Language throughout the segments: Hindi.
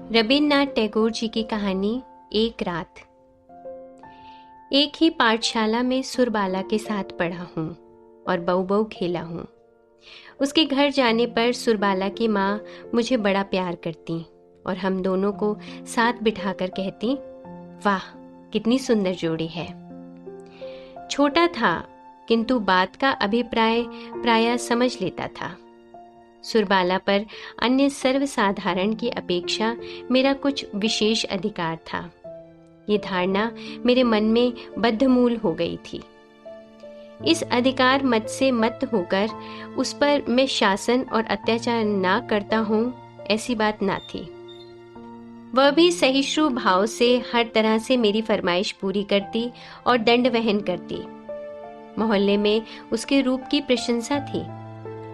रवीन्द्रनाथ टैगोर जी की कहानी एक रात। एक ही पाठशाला में सुरबाला के साथ पढ़ा हूँ और बऊ बऊ खेला हूँ। उसके घर जाने पर सुरबाला की माँ मुझे बड़ा प्यार करती और हम दोनों को साथ बिठाकर कहती, वाह कितनी सुंदर जोड़ी है। छोटा था किंतु बात का अभिप्राय प्रायः समझ लेता था। सुरबाला पर अन्य सर्वसाधारण की अपेक्षा मेरा कुछ विशेष अधिकार था। ये धारणा मेरे मन में बद्धमूल हो गई थी। इस अधिकार मत से मत होकर उस पर मैं शासन और अत्याचार ना करता हूँ, ऐसी बात ना थी। वह भी सहिष्णु भाव से हर तरह से मेरी फरमाइश पूरी करती और दंड वहन करती। मोहल्ले में उसके रूप की प्रशंसा थी,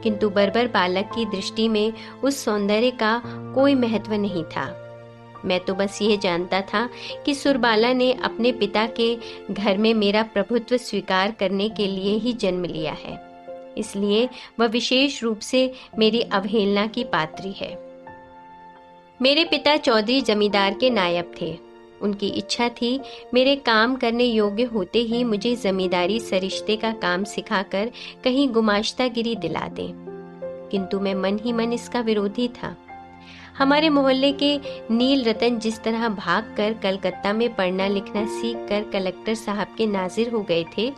किंतु बर्बर बालक की दृष्टि में उस सौंदर्य का कोई महत्व नहीं था। मैं तो बस यह जानता था कि सुरबाला ने अपने पिता के घर में मेरा प्रभुत्व स्वीकार करने के लिए ही जन्म लिया है, इसलिए वह विशेष रूप से मेरी अवहेलना की पात्री है। मेरे पिता चौधरी जमींदार के नायब थे। उनकी इच्छा थी मेरे काम करने योग्य होते ही मुझे जमींदारी सरिश्ते का काम सिखाकर कहीं गुमाश्तागिरी दिला दें, किंतु मैं मन ही मन इसका विरोधी था। हमारे मोहल्ले के नील रतन जिस तरह भागकर कलकत्ता में पढ़ना लिखना सीखकर कलेक्टर साहब के नाजिर हो गए थे,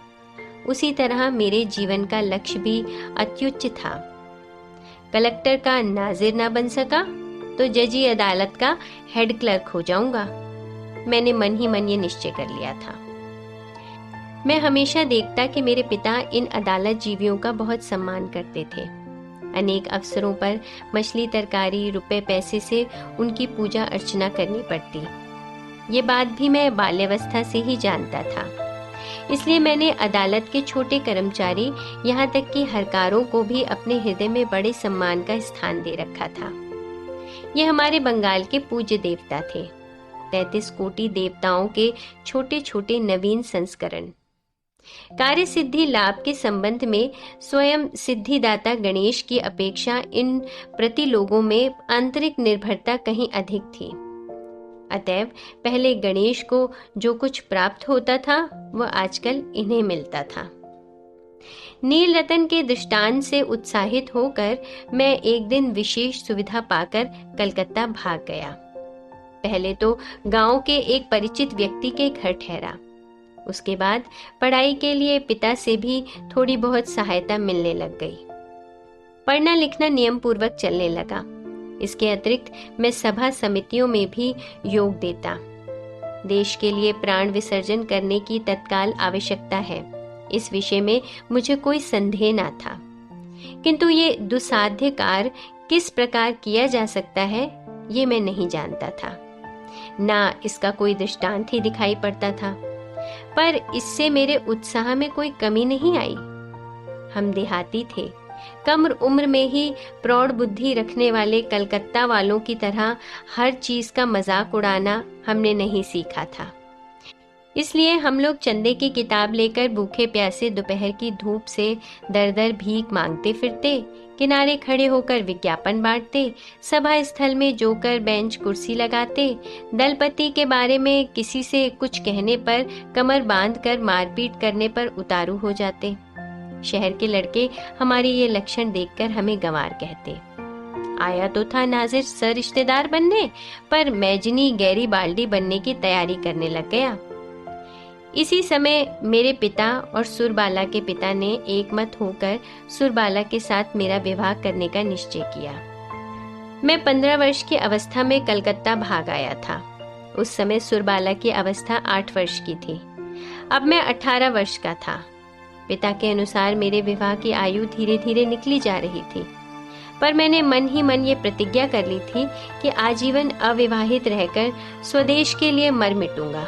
उसी तरह मेरे जीवन का लक्ष्य भी अत्युच्च था। कलेक्टर का नाजिर ना बन सका तो जजी अदालत का हेड क्लर्क हो जाऊंगा। मैंने मन ही मन ये निश्चय कर लिया था। मैं हमेशा देखता कि मेरे पिता इन अदालत जीवियों का बहुत सम्मान करते थे। अनेक अवसरों पर मछली तरकारी रुपए पैसे से उनकी पूजा अर्चना करनी पड़ती। ये बात भी मैं बाल्यावस्था से ही जानता था, इसलिए मैंने अदालत के छोटे कर्मचारी यहाँ तक कि हरकारों को भी अपने हृदय में बड़े सम्मान का स्थान दे रखा था। ये हमारे बंगाल के पूज्य देवता थे, 33 कोटि देवताओं के छोटे छोटे नवीन संस्करण। कार्य सिद्धि लाभ के संबंध में स्वयं सिद्धिदाता गणेश की अपेक्षा इन प्रति लोगों में आंतरिक निर्भरता कहीं अधिक थी। अतएव पहले गणेश को जो कुछ प्राप्त होता था वह आजकल इन्हें मिलता था। नील रतन के दृष्टांत से उत्साहित होकर मैं एक दिन विशेष सुविधा पाकर कलकत्ता भाग गया। पहले तो गांव के एक परिचित व्यक्ति के घर ठहरा। उसके बाद पढ़ाई के लिए पिता से भी थोड़ी बहुत सहायता मिलने लग गई। पढ़ना लिखना नियम पूर्वक चलने लगा। इसके अतिरिक्त मैं सभा समितियों में भी योग देता। देश के लिए प्राण विसर्जन करने की तत्काल आवश्यकता है, इस विषय में मुझे कोई संदेह न था, किंतु ये दुस्साध्य कार्य किस प्रकार किया जा सकता है ये मैं नहीं जानता था, ना इसका कोई दृष्टांत ही दिखाई पड़ता था। पर इससे मेरे उत्साह में कोई कमी नहीं आई। हम देहाती थे, कम उम्र में ही प्रौढ़ बुद्धि रखने वाले कलकत्ता वालों की तरह हर चीज का मजाक उड़ाना हमने नहीं सीखा था। इसलिए हम लोग चंदे की किताब लेकर भूखे प्यासे दोपहर की धूप से दर दर भीख मांगते फिरते, किनारे खड़े होकर विज्ञापन बांटते, सभा स्थल में जोकर बेंच कुर्सी लगाते, दलपति के बारे में किसी से कुछ कहने पर कमर बांधकर मारपीट करने पर उतारू हो जाते। शहर के लड़के हमारे ये लक्षण देखकर हमें गंवार कहते। आया तो था नाजिर सरिश्तेदार बनने, पर मैजनी गैरी बाल्डी बनने की तैयारी करने लग गया। इसी समय मेरे पिता और सुरबाला के पिता ने एकमत होकर सुरबाला के साथ मेरा विवाह करने का निश्चय किया। मैं 15 वर्ष की अवस्था में कलकत्ता भाग आया था। उस समय सुरबाला की अवस्था 8 वर्ष की थी। अब मैं 18 वर्ष का था। पिता के अनुसार मेरे विवाह की आयु धीरे धीरे निकली जा रही थी, पर मैंने मन ही मन ये प्रतिज्ञा कर ली थी कि आजीवन अविवाहित रहकर स्वदेश के लिए मर मिटूंगा।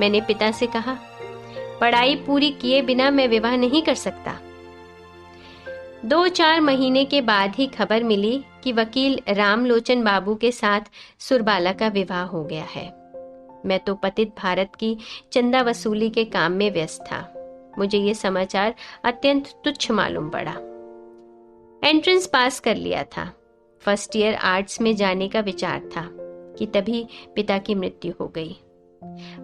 मैंने पिता से कहा, पढ़ाई पूरी किए बिना मैं विवाह नहीं कर सकता। 2-4 महीने के बाद ही खबर मिली कि वकील रामलोचन बाबू के साथ सुरबाला का विवाह हो गया है। मैं तो पतित भारत की चंदा वसूली के काम में व्यस्त था। मुझे ये समाचार अत्यंत तुच्छ मालूम पड़ा। एंट्रेंस पास कर लिया था। फर्स्ट ईयर आर्ट्स में जाने का विचार था, कि तभी पिता की मृत्यु हो गई।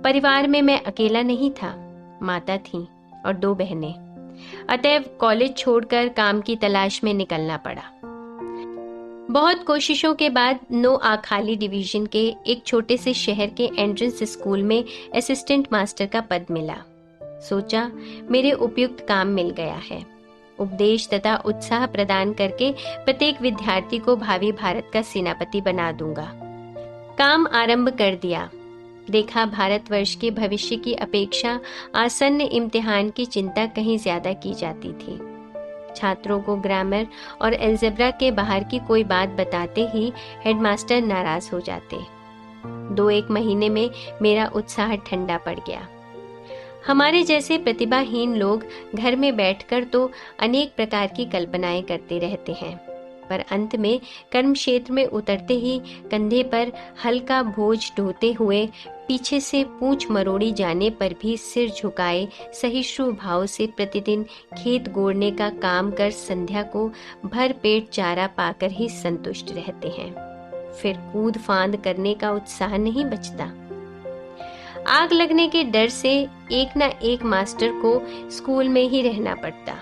परिवार में मैं अकेला नहीं था, माता थी और 2 बहनें। अतएव कॉलेज छोड़कर काम की तलाश में निकलना पड़ा। बहुत कोशिशों के बाद नोआखाली डिवीजन के एक छोटे से शहर के एंट्रेंस स्कूल में असिस्टेंट मास्टर का पद मिला। सोचा मेरे उपयुक्त काम मिल गया है। उपदेश तथा उत्साह प्रदान करके प्रत्येक विद्यार्थी को भावी भारत का सेनापति बना दूंगा। काम आरंभ कर दिया। देखा भारतवर्ष के भविष्य की अपेक्षा आसन्न इम्तिहान की चिंता कहीं ज्यादा की जाती थी। छात्रों को ग्रामर और अलजेब्रा के बाहर की कोई बात बताते ही हेडमास्टर नाराज हो जाते। 2-1 महीने में मेरा उत्साह ठंडा पड़ गया। हमारे जैसे प्रतिभाहीन लोग घर में बैठकर तो अनेक प्रकार की कल्पनाएं करते रहते हैं, पर अंत में कर्म क्षेत्र में उतरते ही कंधे पर हल्का बोझ ढोते हुए पीछे से पूंछ मरोड़ी जाने पर भी सिर झुकाए सहिष्णु भाव से प्रतिदिन खेत गोड़ने का काम कर संध्या को भर पेट चारा पाकर ही संतुष्ट रहते हैं। फिर कूद फांद करने का उत्साह नहीं बचता। आग लगने के डर से एक ना एक मास्टर को स्कूल में ही रहना पड़ता।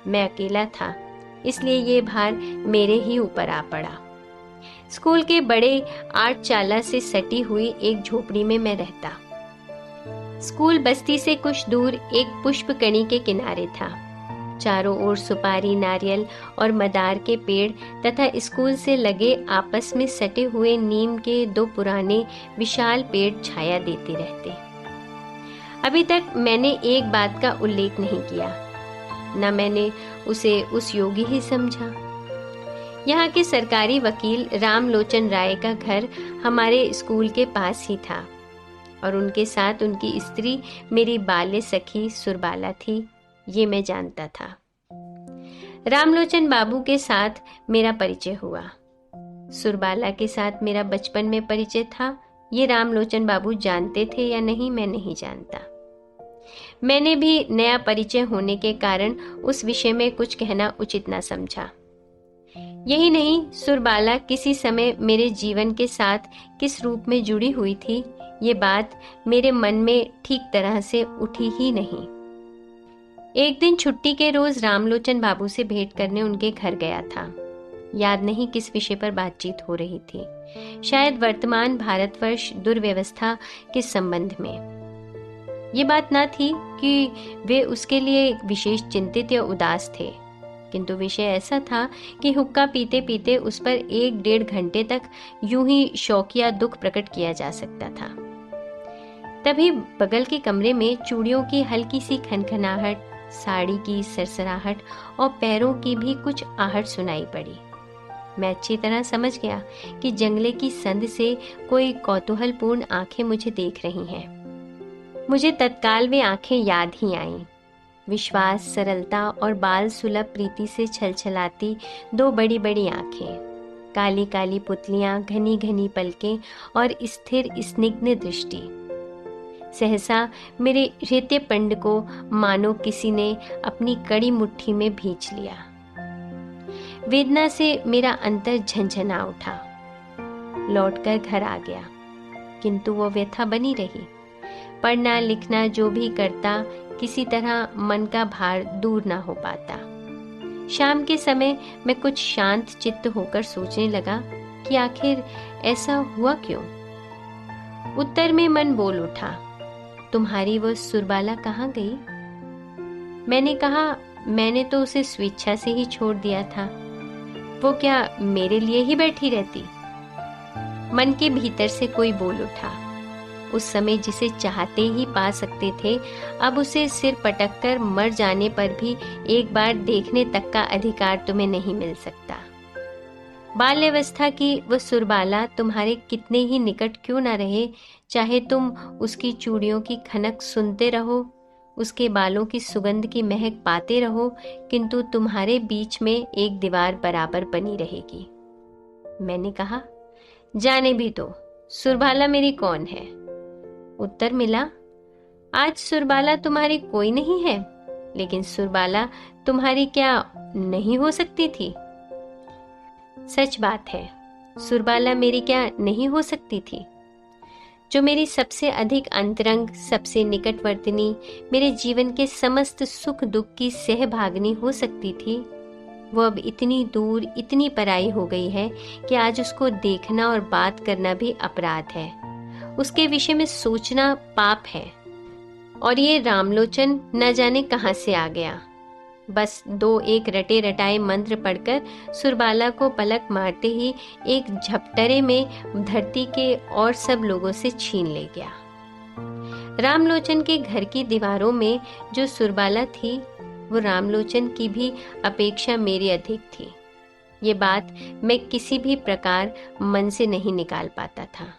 मैं अकेला था, इसलिए ये भार मेरे ही ऊपर आ पड़ा। स्कूल के बड़े आटचाला से सटी हुई एक झोपड़ी में मैं रहता। स्कूल बस्ती से कुछ दूर एक पुष्पकणी के किनारे था। चारों ओर सुपारी, नारियल और मदार के पेड़ तथा स्कूल से लगे आपस में सटे हुए नीम के 2 पुराने विशाल पेड़ छाया देते रहते। अभी तक मैंने एक बात का उल्लेख नहीं किया, न मैंने उसे उस योगी ही समझा। यहाँ के सरकारी वकील रामलोचन राय का घर हमारे स्कूल के पास ही था और उनके साथ उनकी स्त्री मेरी बाल्य सखी सुरबाला थी, ये मैं जानता था। रामलोचन बाबू के साथ मेरा परिचय हुआ। सुरबाला के साथ मेरा बचपन में परिचय था, ये रामलोचन बाबू जानते थे या नहीं मैं नहीं जानता। मैंने भी नया परिचय होने के कारण उस विषय में कुछ कहना उचित न समझा। यही नहीं, सुरबाला किसी समय मेरे जीवन के साथ किस रूप में जुड़ी हुई थी, ये बात मेरे मन में ठीक तरह से उठी ही नहीं। एक दिन छुट्टी के रोज रामलोचन बाबू से भेंट करने उनके घर गया था। याद नहीं किस विषय पर बातचीत हो रही थी, शायद वर्तमान भारतवर्ष दुर्व्यवस्था के संबंध में। ये बात ना थी कि वे उसके लिए विशेष चिंतित या उदास थे, किंतु विषय ऐसा था कि हुक्का पीते पीते उस पर 1-1.5 घंटे तक यूं ही शौकिया दुख प्रकट किया जा सकता था। तभी बगल के कमरे में चूड़ियों की हल्की सी खनखनाहट, साड़ी की सरसराहट और पैरों की भी कुछ आहट सुनाई पड़ी। मैं अच्छी तरह समझ गया कि जंगले की संद से कोई कौतूहलपूर्ण आंखें मुझे देख रही हैं। मुझे तत्काल वे आंखें याद ही आईं। विश्वास, सरलता और बाल सुलभ प्रीति से छलछलाती 2 बड़ी बड़ी आंखें, काली काली पुतलियां, घनी घनी पलकें और स्थिर स्निग्ध दृष्टि। सहसा मेरे हृदय पिंड को मानो किसी ने अपनी कड़ी मुट्ठी में भींच लिया। वेदना से मेरा अंतर झंझना उठा। लौटकर घर आ गया, किंतु वो व्यथा बनी रही। पढ़ना लिखना जो भी करता, किसी तरह मन का भार दूर ना हो पाता। शाम के समय मैं कुछ शांत चित्त होकर सोचने लगा कि आखिर ऐसा हुआ क्यों। उत्तर में मन बोल उठा, तुम्हारी वो सुरबाला कहाँ गई? मैंने कहा, मैंने तो उसे स्वेच्छा से ही छोड़ दिया था। वो क्या मेरे लिए ही बैठी रहती? मन के भीतर से कोई बोल उठा, उस समय जिसे चाहते ही पा सकते थे, अब उसे सिर पटककर मर जाने पर भी एक बार देखने तक का अधिकार तुम्हें नहीं मिल सकता। बाल्यावस्था की वह सुरबाला तुम्हारे कितने ही निकट क्यों न रहे, चाहे तुम उसकी चूड़ियों की खनक सुनते रहो, उसके बालों की सुगंध की महक पाते रहो, किंतु तुम्हारे बीच में एक दीवार बराबर बनी रहेगी। मैंने कहा, जाने भी दो, सुरबाला मेरी कौन है? उत्तर मिला, आज सुरबाला तुम्हारी कोई नहीं है, लेकिन सुरबाला तुम्हारी क्या नहीं हो सकती थी? सच बात है, सुरबाला मेरी क्या नहीं हो सकती थी? जो मेरी सबसे अधिक अंतरंग, सबसे निकटवर्तिनी, मेरे जीवन के समस्त सुख दुख की सहभागिनी हो सकती थी, वो अब इतनी दूर, इतनी पराई हो गई है कि आज उसको देखना और बात करना भी अपराध है। उसके विषय में सोचना पाप है। और ये रामलोचन न जाने कहाँ से आ गया। बस 2-1 रटे रटाए मंत्र पढ़कर सुरबाला को पलक मारते ही एक झपटरे में धरती के और सब लोगों से छीन ले गया। रामलोचन के घर की दीवारों में जो सुरबाला थी, वो रामलोचन की भी अपेक्षा मेरी अधिक थी। ये बात मैं किसी भी प्रकार मन से नहीं निकाल पाता था।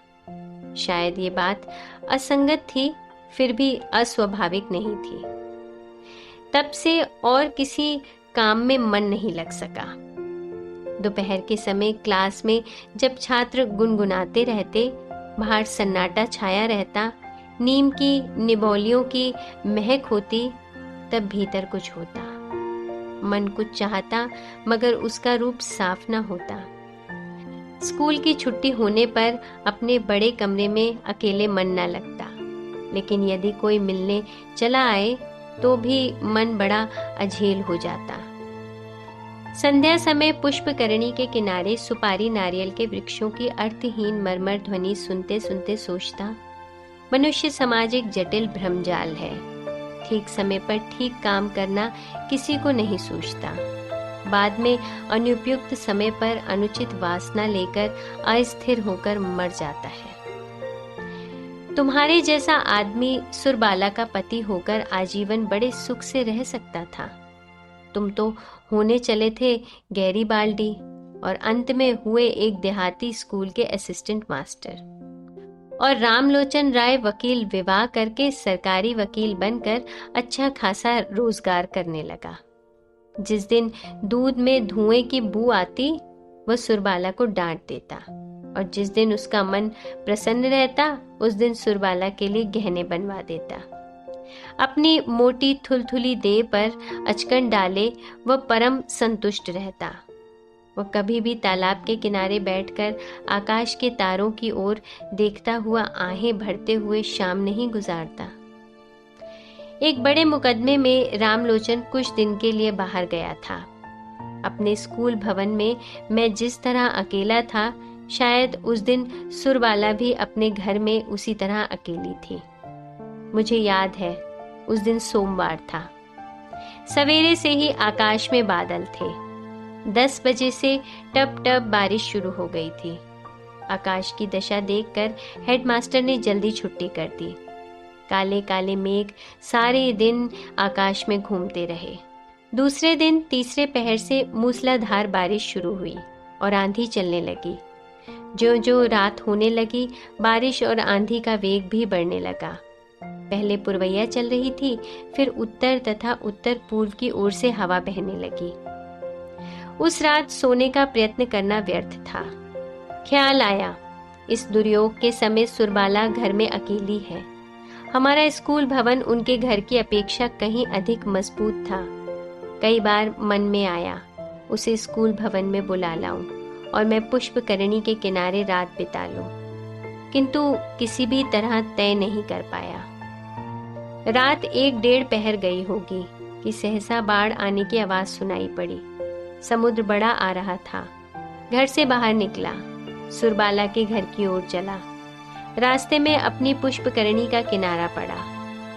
शायद ये बात असंगत थी, फिर भी अस्वाभाविक नहीं थी। तब से और किसी काम में मन नहीं लग सका। दोपहर के समय क्लास में जब छात्र गुनगुनाते रहते, बाहर सन्नाटा छाया रहता, नीम की निबोलियों की महक होती, तब भीतर कुछ होता। मन कुछ चाहता, मगर उसका रूप साफ ना होता। स्कूल की छुट्टी होने पर अपने बड़े कमरे में अकेले मन ना लगता, लेकिन यदि कोई मिलने चला आए तो भी मन बड़ा अझेल हो जाता। संध्या समय पुष्पकरणी के किनारे सुपारी नारियल के वृक्षों की अर्थहीन मरमर ध्वनि सुनते सुनते सोचता, मनुष्य समाज एक जटिल भ्रमजाल है। ठीक समय पर ठीक काम करना किसी को नहीं सूझता। बाद में अनुपयुक्त समय पर अनुचित वासना लेकर अस्थिर होकर मर जाता है। तुम्हारे जैसा आदमी सुरबाला का पति होकर आजीवन बड़े सुख से रह सकता था। तुम तो होने चले थे गैरीबाल्डी और अंत में हुए एक देहाती स्कूल के असिस्टेंट मास्टर। और रामलोचन राय वकील विवाह करके सरकारी वकील बनकर अच्छा खासा रोजगार करने लगा। जिस दिन दूध में धुएं की बू आती, वह सुरबाला को डांट देता, और जिस दिन उसका मन प्रसन्न रहता, उस दिन सुरबाला के लिए गहने बनवा देता। अपनी मोटी थुलथुली देह पर अचकन डाले वह परम संतुष्ट रहता। वह कभी भी तालाब के किनारे बैठकर आकाश के तारों की ओर देखता हुआ आहें भरते हुए शाम नहीं गुजारता। एक बड़े मुकदमे में रामलोचन कुछ दिन के लिए बाहर गया था। अपने स्कूल भवन में मैं जिस तरह अकेला था, शायद उस दिन सुरबाला भी अपने घर में उसी तरह अकेली थी। मुझे याद है, उस दिन सोमवार था। सवेरे से ही आकाश में बादल थे। 10 बजे से टप टप बारिश शुरू हो गई थी। आकाश की दशा देखकर हेडमास्टर ने जल्दी छुट्टी कर दी। काले काले मेघ सारे दिन आकाश में घूमते रहे। दूसरे दिन तीसरे पहर से मूसलाधार बारिश शुरू हुई और आंधी चलने लगी। जो जो रात होने लगी, बारिश और आंधी का वेग भी बढ़ने लगा। पहले पुरवैया चल रही थी, फिर उत्तर तथा उत्तर पूर्व की ओर से हवा बहने लगी। उस रात सोने का प्रयत्न करना व्यर्थ था। ख्याल आया, इस दुर्योग के समय सुरबाला घर में अकेली है। हमारा स्कूल भवन उनके घर की अपेक्षा कहीं अधिक मजबूत था। कई बार मन में आया, उसे स्कूल भवन में बुला लाऊं और मैं पुष्पकरणी के किनारे रात बिता लूं, किंतु किसी भी तरह तय नहीं कर पाया। रात 1-1.5 पहर गई होगी कि सहसा बाढ़ आने की आवाज सुनाई पड़ी। समुद्र बड़ा आ रहा था। घर से बाहर निकला, सुरबाला के घर की ओर चला। रास्ते में अपनी पुष्पकरणी का किनारा पड़ा।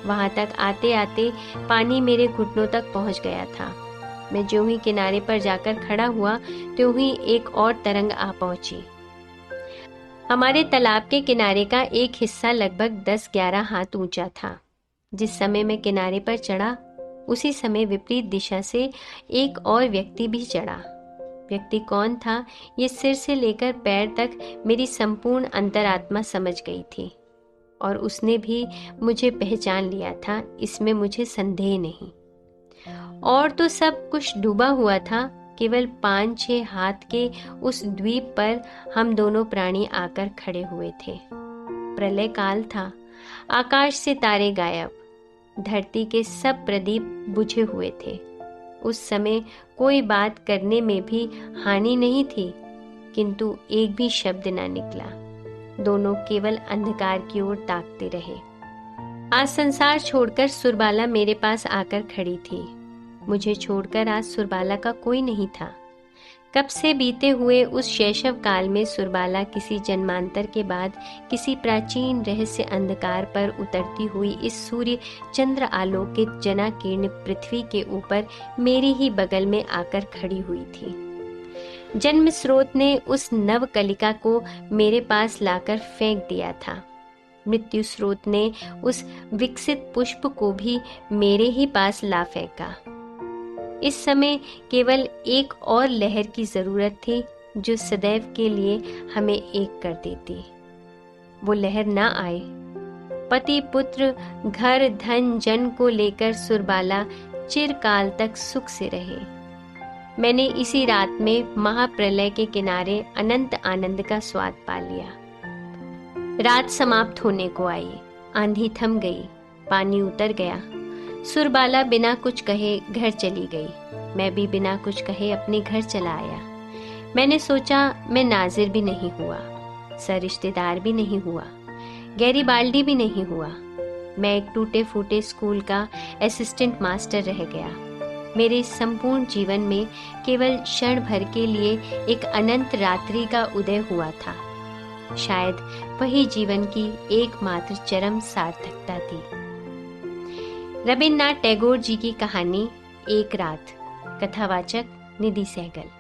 वहां तक आते आते पानी मेरे घुटनों तक पहुंच गया था। मैं ज्यों ही किनारे पर जाकर खड़ा हुआ, त्यों ही एक और तरंग आ पहुंची। हमारे तालाब के किनारे का एक हिस्सा लगभग 10-11 हाथ ऊंचा था। जिस समय मैं किनारे पर चढ़ा, उसी समय विपरीत दिशा से एक और व्यक्ति भी चढ़ा। व्यक्ति कौन था, ये सिर से लेकर पैर तक मेरी संपूर्ण अंतरात्मा समझ गई थी, और उसने भी मुझे पहचान लिया था, इसमें मुझे संदेह नहीं। और तो सब कुछ डूबा हुआ था। केवल 5-6 हाथ के उस द्वीप पर हम दोनों प्राणी आकर खड़े हुए थे। प्रलय काल था। आकाश से तारे गायब, धरती के सब प्रदीप बुझे हुए थे। उस समय कोई बात करने में भी हानि नहीं थी। किंतु एक भी शब्द न निकला। दोनों केवल अंधकार की ओर ताकते रहे। आज संसार छोड़कर सुरबाला मेरे पास आकर खड़ी थी। मुझे छोड़कर आज सुरबाला का कोई नहीं था। कब से बीते हुए उस शैशव काल में सुरबाला किसी जन्मांतर के बाद किसी प्राचीन रहस्य अंधकार पर उतरती हुई इस सूर्य चंद्र आलोकित जनाकीर्ण पृथ्वी के ऊपर मेरी ही बगल में आकर खड़ी हुई थी। जन्म स्रोत ने उस नव कलिका को मेरे पास लाकर फेंक दिया था। मृत्यु स्रोत ने उस विकसित पुष्प को भी मेरे ही पास ला फेंका। इस समय केवल एक और लहर की जरूरत थी जो सदैव के लिए हमें एक कर देती। वो लहर ना आए। पति पुत्र घर धन जन को लेकर सुरबाला चिरकाल तक सुख से रहे। मैंने इसी रात में महाप्रलय के किनारे अनंत आनंद का स्वाद पा लिया। रात समाप्त होने को आई। आंधी थम गई, पानी उतर गया। सुरबाला बिना कुछ कहे घर चली गई। मैं भी बिना कुछ कहे अपने घर चला आया। मैंने सोचा मैं नाजिर भी नहीं हुआ, सरिश्तेदार भी नहीं हुआ, गैरीबाल्डी भी नहीं हुआ। मैं एक टूटे फूटे स्कूल का असिस्टेंट मास्टर रह गया। मेरे संपूर्ण जीवन में केवल क्षण भर के लिए एक अनंत रात्रि का उदय हुआ था। शायद वही जीवन की एकमात्र चरम सार्थकता थी। रविन्द्रनाथ टैगोर जी की कहानी एक रात। कथावाचक निधि सहगल।